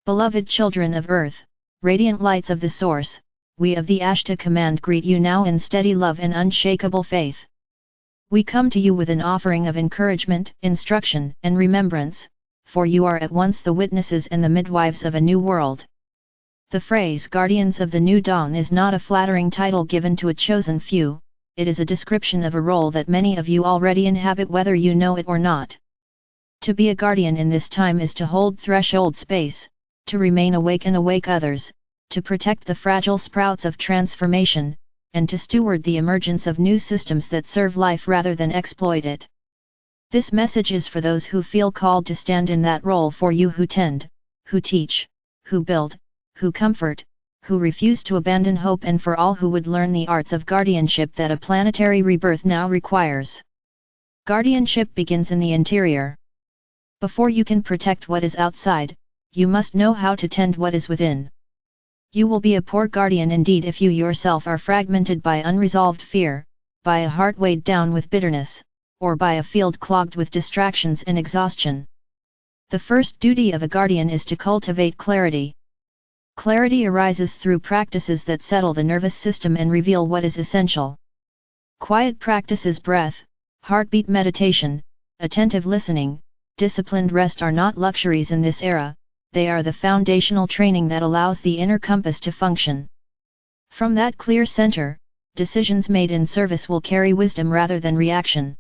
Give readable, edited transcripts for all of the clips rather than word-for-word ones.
Beloved children of Earth, radiant lights of the Source, we of the Ashtar command greet you now in steady love and unshakable faith. We come to you with an offering of encouragement, instruction, and remembrance, for you are at once the witnesses and the midwives of a new world. The phrase Guardians of the New Dawn is not a flattering title given to a chosen few, it is a description of a role that many of you already inhabit whether you know it or not. To be a guardian in this time is to hold threshold space, to remain awake and awake others, to protect the fragile sprouts of transformation, and to steward the emergence of new systems that serve life rather than exploit it. This message is for those who feel called to stand in that role, for you who tend, who teach, who build, who comfort, who refuse to abandon hope, and for all who would learn the arts of guardianship that a planetary rebirth now requires. Guardianship begins in the interior. Before you can protect what is outside, you must know how to tend what is within. You will be a poor guardian indeed if you yourself are fragmented by unresolved fear, by a heart weighed down with bitterness, or by a field clogged with distractions and exhaustion. The first duty of a guardian is to cultivate clarity. Clarity arises through practices that settle the nervous system and reveal what is essential. Quiet practices, breath, heartbeat meditation, attentive listening, disciplined rest are not luxuries in this era, they are the foundational training that allows the inner compass to function. From that clear center, decisions made in service will carry wisdom rather than reaction.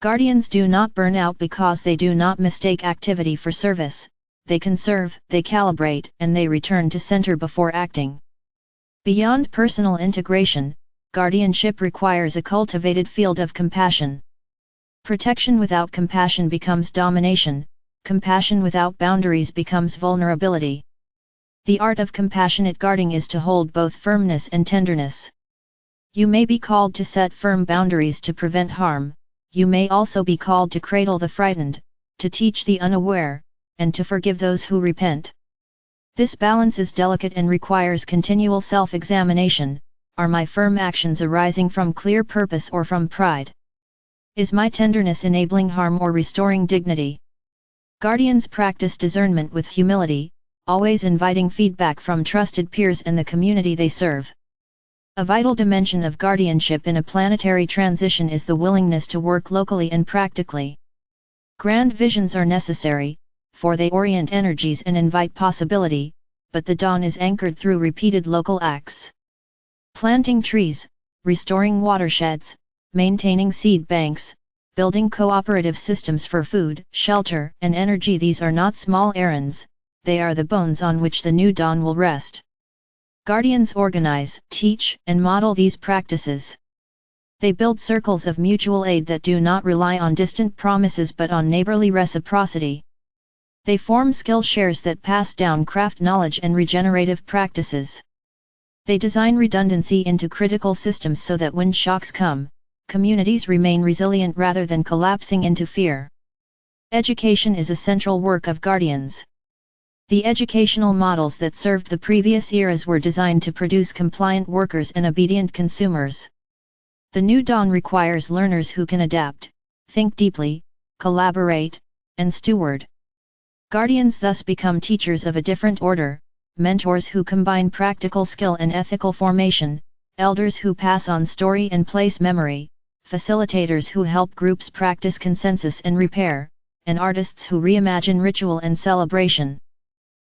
Guardians do not burn out because they do not mistake activity for service, they conserve, they calibrate, and they return to center before acting. Beyond personal integration, guardianship requires a cultivated field of compassion. Protection without compassion becomes domination, compassion without boundaries becomes vulnerability. The art of compassionate guarding is to hold both firmness and tenderness. You may be called to set firm boundaries to prevent harm, you may also be called to cradle the frightened, to teach the unaware, and to forgive those who repent. This balance is delicate and requires continual self-examination. Are my firm actions arising from clear purpose or from pride? Is my tenderness enabling harm or restoring dignity? Guardians practice discernment with humility, always inviting feedback from trusted peers and the community they serve. A vital dimension of guardianship in a planetary transition is the willingness to work locally and practically. Grand visions are necessary, for they orient energies and invite possibility, but the dawn is anchored through repeated local acts. Planting trees, restoring watersheds, maintaining seed banks, building cooperative systems for food, shelter, and energy. These are not small errands, they are the bones on which the new dawn will rest. Guardians organize, teach, and model these practices. They build circles of mutual aid that do not rely on distant promises but on neighborly reciprocity. They form skill shares that pass down craft knowledge and regenerative practices. They design redundancy into critical systems so that when shocks come, communities remain resilient rather than collapsing into fear. Education is a central work of guardians. The educational models that served the previous eras were designed to produce compliant workers and obedient consumers. The new dawn requires learners who can adapt, think deeply, collaborate, and steward. Guardians thus become teachers of a different order, mentors who combine practical skill and ethical formation, elders who pass on story and place memory, facilitators who help groups practice consensus and repair, and artists who reimagine ritual and celebration.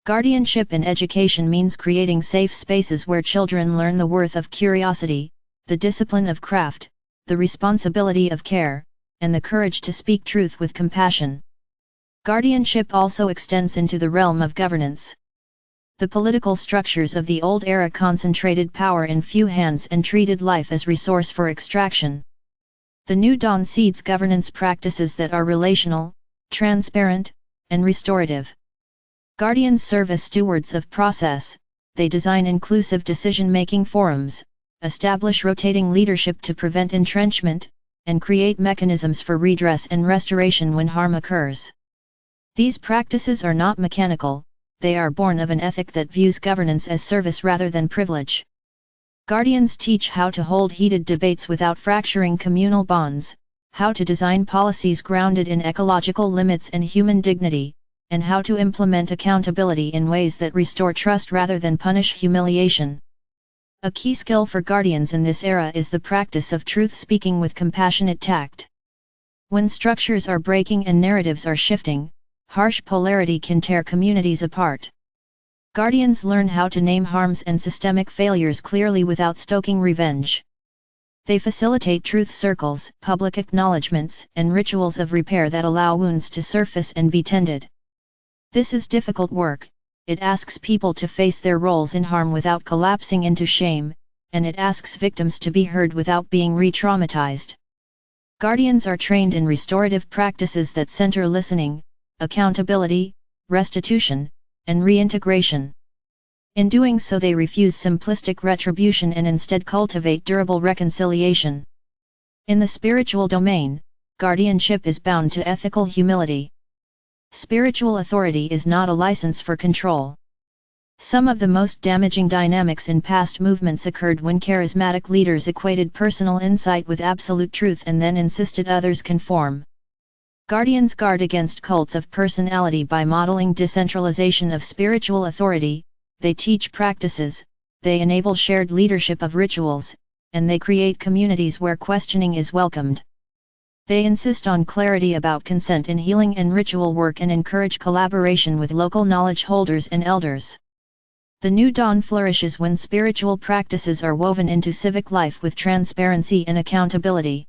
Guardianship in education means creating safe spaces where children learn the worth of curiosity, the discipline of craft, the responsibility of care, and the courage to speak truth with compassion. Guardianship also extends into the realm of governance. The political structures of the old era concentrated power in few hands and treated life as resource for extraction. The new dawn seeds governance practices that are relational, transparent, and restorative. Guardians serve as stewards of process, they design inclusive decision-making forums, establish rotating leadership to prevent entrenchment, and create mechanisms for redress and restoration when harm occurs. These practices are not mechanical, they are born of an ethic that views governance as service rather than privilege. Guardians teach how to hold heated debates without fracturing communal bonds, how to design policies grounded in ecological limits and human dignity, and how to implement accountability in ways that restore trust rather than punish humiliation. A key skill for guardians in this era is the practice of truth-speaking with compassionate tact. When structures are breaking and narratives are shifting, harsh polarity can tear communities apart. Guardians learn how to name harms and systemic failures clearly without stoking revenge. They facilitate truth circles, public acknowledgements, and rituals of repair that allow wounds to surface and be tended. This is difficult work. It asks people to face their roles in harm without collapsing into shame, and it asks victims to be heard without being re-traumatized. Guardians are trained in restorative practices that center listening, accountability, restitution, and reintegration. In doing so, they refuse simplistic retribution and instead cultivate durable reconciliation. In the spiritual domain, guardianship is bound to ethical humility. Spiritual authority is not a license for control. Some of the most damaging dynamics in past movements occurred when charismatic leaders equated personal insight with absolute truth and then insisted others conform. Guardians guard against cults of personality by modeling decentralization of spiritual authority. They teach practices, they enable shared leadership of rituals, and they create communities where questioning is welcomed. They insist on clarity about consent in healing and ritual work and encourage collaboration with local knowledge holders and elders. The new dawn flourishes when spiritual practices are woven into civic life with transparency and accountability.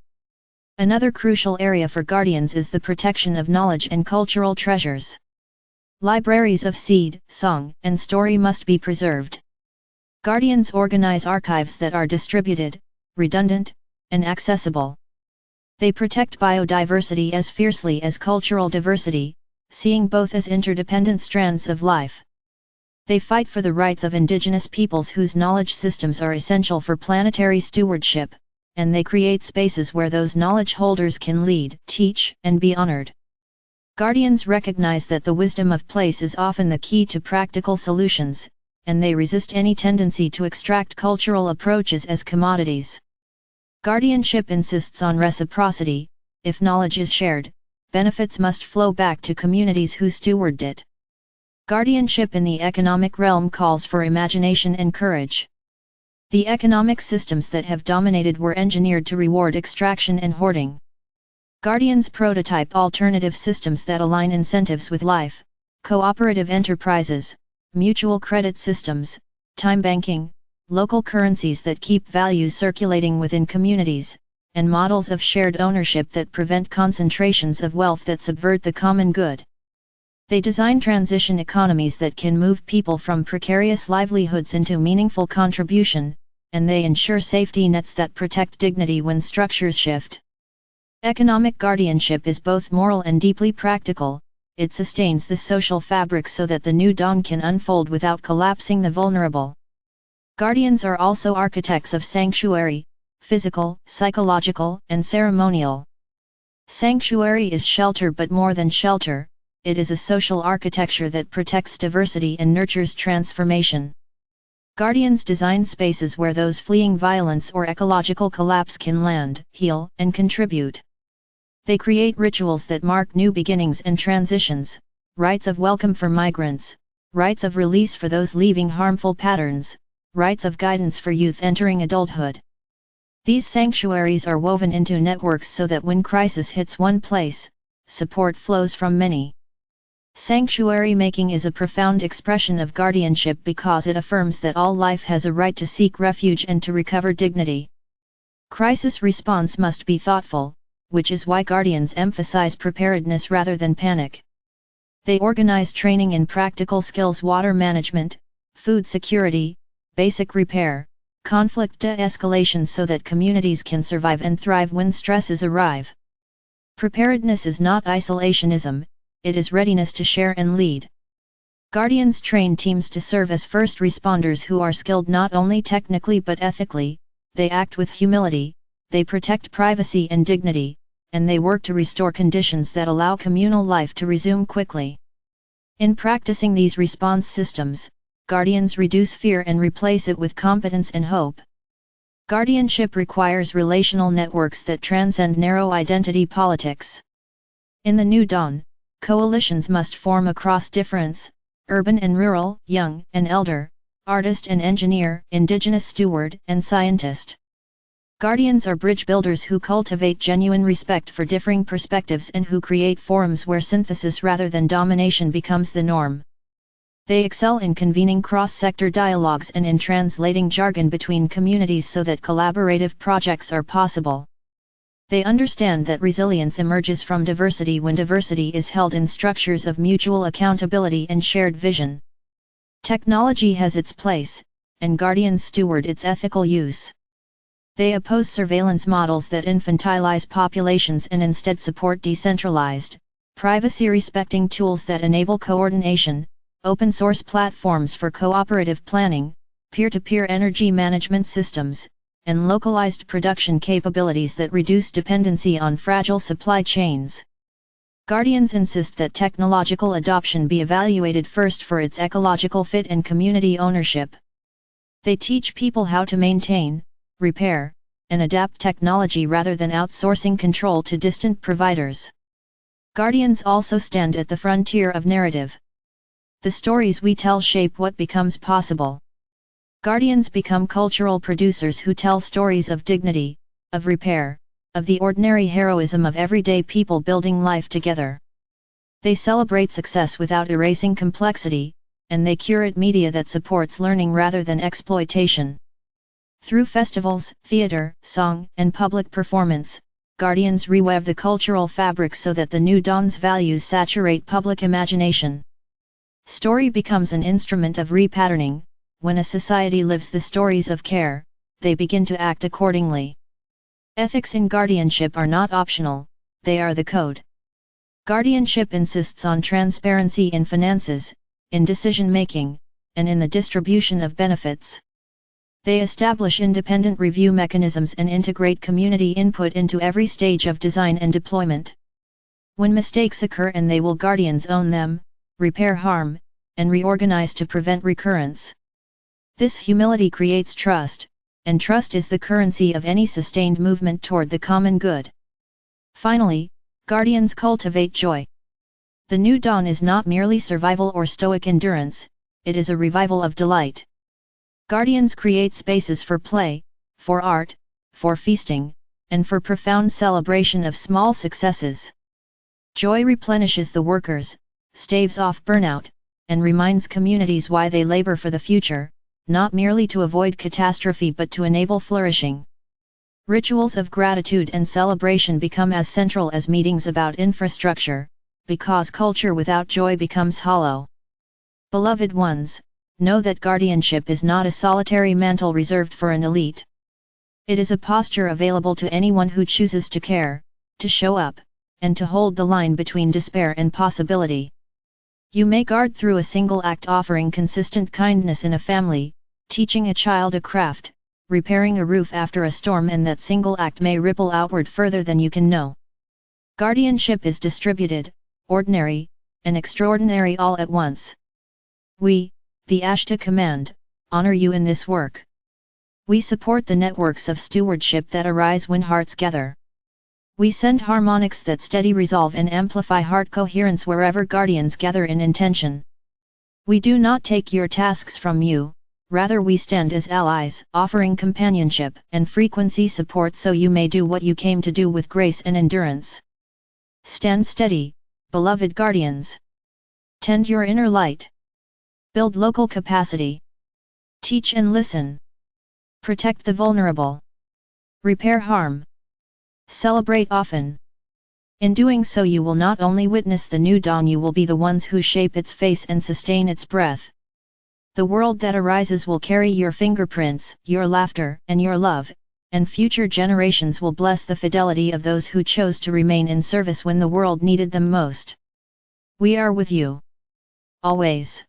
Another crucial area for guardians is the protection of knowledge and cultural treasures. Libraries of seed, song, and story must be preserved. Guardians organize archives that are distributed, redundant, and accessible. They protect biodiversity as fiercely as cultural diversity, seeing both as interdependent strands of life. They fight for the rights of indigenous peoples whose knowledge systems are essential for planetary stewardship, and they create spaces where those knowledge holders can lead, teach, and be honored. Guardians recognize that the wisdom of place is often the key to practical solutions, and they resist any tendency to extract cultural approaches as commodities. Guardianship insists on reciprocity. If knowledge is shared, benefits must flow back to communities who steward it. Guardianship in the economic realm calls for imagination and courage. The economic systems that have dominated were engineered to reward extraction and hoarding. Guardians prototype alternative systems that align incentives with life, cooperative enterprises, mutual credit systems, time banking, local currencies that keep values circulating within communities, and models of shared ownership that prevent concentrations of wealth that subvert the common good. They design transition economies that can move people from precarious livelihoods into meaningful contribution, and they ensure safety nets that protect dignity when structures shift. Economic guardianship is both moral and deeply practical. It sustains the social fabric so that the new dawn can unfold without collapsing the vulnerable. Guardians are also architects of sanctuary, physical, psychological, and ceremonial. Sanctuary is shelter, but more than shelter, it is a social architecture that protects diversity and nurtures transformation. Guardians design spaces where those fleeing violence or ecological collapse can land, heal, and contribute. They create rituals that mark new beginnings and transitions, rites of welcome for migrants, rites of release for those leaving harmful patterns, rites of guidance for youth entering adulthood. These sanctuaries are woven into networks so that when crisis hits one place, support flows from many. Sanctuary making is a profound expression of guardianship because it affirms that all life has a right to seek refuge and to recover dignity. Crisis response must be thoughtful, which is why guardians emphasize preparedness rather than panic. They organize training in practical skills: water management, food security, basic repair, conflict de-escalation, so that communities can survive and thrive when stresses arrive. Preparedness is not isolationism, it is readiness to share and lead. Guardians train teams to serve as first responders who are skilled not only technically but ethically. They act with humility, they protect privacy and dignity, and they work to restore conditions that allow communal life to resume quickly. In practicing these response systems, guardians reduce fear and replace it with competence and hope. Guardianship requires relational networks that transcend narrow identity politics. In the new dawn, Coalitions must form across difference, urban and rural, young and elder, artist and engineer, indigenous steward and scientist. Guardians are bridge builders who cultivate genuine respect for differing perspectives and who create forums where synthesis rather than domination becomes the norm. They excel in convening cross-sector dialogues and in translating jargon between communities so that collaborative projects are possible. They understand that resilience emerges from diversity when diversity is held in structures of mutual accountability and shared vision. Technology has its place, and guardians steward its ethical use. They oppose surveillance models that infantilize populations and instead support decentralized, privacy-respecting tools that enable coordination, open-source platforms for cooperative planning, peer-to-peer energy management systems, and localized production capabilities that reduce dependency on fragile supply chains. Guardians insist that technological adoption be evaluated first for its ecological fit and community ownership. They teach people how to maintain, repair, and adapt technology rather than outsourcing control to distant providers. Guardians also stand at the frontier of narrative. The stories we tell shape what becomes possible. Guardians become cultural producers who tell stories of dignity, of repair, of the ordinary heroism of everyday people building life together. They celebrate success without erasing complexity, and they curate media that supports learning rather than exploitation. Through festivals, theater, song, and public performance, Guardians reweave the cultural fabric so that the new dawn's values saturate public imagination. Story becomes an instrument of repatterning. When a society lives the stories of care, they begin to act accordingly. Ethics in guardianship are not optional, they are the code. Guardianship insists on transparency in finances, in decision-making, and in the distribution of benefits. They establish independent review mechanisms and integrate community input into every stage of design and deployment. When mistakes occur and they will guardians own them, repair harm, and reorganize to prevent recurrence. This humility creates trust, and trust is the currency of any sustained movement toward the common good. Finally, guardians cultivate joy. The new dawn is not merely survival or stoic endurance, it is a revival of delight. Guardians create spaces for play, for art, for feasting, and for profound celebration of small successes. Joy replenishes the workers, staves off burnout, and reminds communities why they labor for the future, not merely to avoid catastrophe but to enable flourishing. Rituals of gratitude and celebration become as central as meetings about infrastructure, because culture without joy becomes hollow. Beloved ones, know that guardianship is not a solitary mantle reserved for an elite. It is a posture available to anyone who chooses to care, to show up, and to hold the line between despair and possibility. You may guard through a single act offering consistent kindness in a family, teaching a child a craft, repairing a roof after a storm, and that single act may ripple outward further than you can know. Guardianship is distributed, ordinary, and extraordinary all at once. We, the Ashtar Command, honor you in this work. We support the networks of stewardship that arise when hearts gather. We send harmonics that steady resolve and amplify heart coherence wherever guardians gather in intention. We do not take your tasks from you, rather we stand as allies, offering companionship and frequency support so you may do what you came to do with grace and endurance. Stand steady, beloved guardians. Tend your inner light. Build local capacity. Teach and listen. Protect the vulnerable. Repair harm. Celebrate often. In doing so you will not only witness the new dawn, you will be the ones who shape its face and sustain its breath. The world that arises will carry your fingerprints, your laughter, and your love, and future generations will bless the fidelity of those who chose to remain in service when the world needed them most. We are with you. Always.